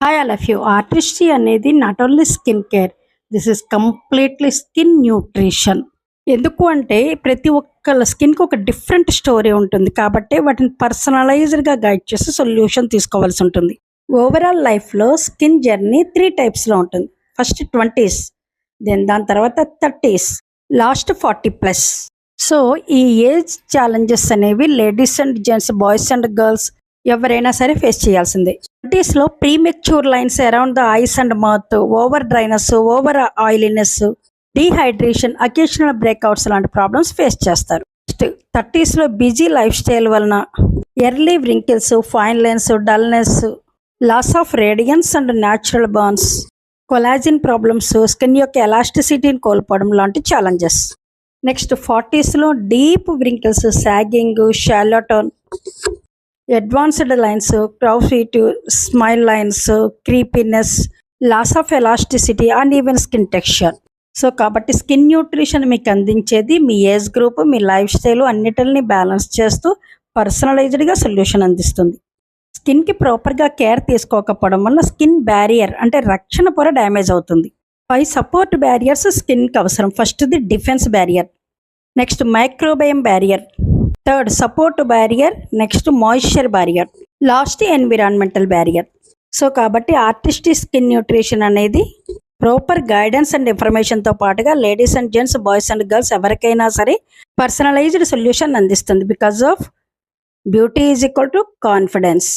Hi all of you. Artistry అనేది not only skin care, this is completely skin nutrition. ఎందుకు అంటే ప్రతి ఒక్కళ్ళ స్కిన్కి ఒక డిఫరెంట్ స్టోరీ ఉంటుంది కాబట్టి వాటిని పర్సనలైజ్డ్గా గైడ్ చేసి సొల్యూషన్ తీసుకోవాల్సి ఉంటుంది. ఓవరాల్ లైఫ్లో స్కిన్ జర్నీ 3 టైప్స్లో ఉంటుంది. ఫస్ట్ 20s, దాని తర్వాత 30s, లాస్ట్ 40+. సో ఈ ఏజ్ ఛాలెంజెస్ అనేవి ladies and gents, boys and girls ఎవరైనా సరే ఫేస్ చేయాల్సిందే. 20sలో premature lines around the eyes and mouth, over dryness, over oiliness, dehydration, occasional breakouts లాంటి ప్రాబ్లమ్స్ ఫేస్ చేస్తారు. 30sలో బిజీ లైఫ్ స్టైల్ వలన early wrinkles, fine lines, dullness, loss of radiance and natural burns, collagen problems, skin యొక్క ఎలాస్టిసిటీని కోల్పోవడం లాంటి challenges. Next 40sలో deep wrinkles, sagging, shallow tone, advanced lines, crow feet, smile lines, creepiness, loss of elasticity and even skin texture. So కాబట్టి skin nutrition మీకు అందించేది మీ age group, మీ లైఫ్ స్టైల్ అన్నిటిని బ్యాలెన్స్ చేస్తూ పర్సనలైజ్డ్గా సొల్యూషన్ అందిస్తుంది. స్కిన్కి ప్రాపర్గా కేర్ తీసుకోకపోవడం వల్ల స్కిన్ బ్యారియర్ అంటే రక్షణ పొర డ్యామేజ్ అవుతుంది. 5 సపోర్ట్ బ్యారియర్స్ స్కిన్కి అవసరం. ఫస్ట్ది defence barrier, next microbiome barrier, third support barrier, next moisture barrier, last environmental barrier. So కాబట్టి ఆర్టిస్టిక్ స్కిన్ న్యూట్రిషన్ అనేది ప్రాపర్ గైడెన్స్ అండ్ ఇన్ఫర్మేషన్తో పాటుగా ladies and gents, boys and girls ఎవరికైనా సరే పర్సనలైజ్డ్ సొల్యూషన్ అందిస్తుంది. Because of beauty is equal to confidence.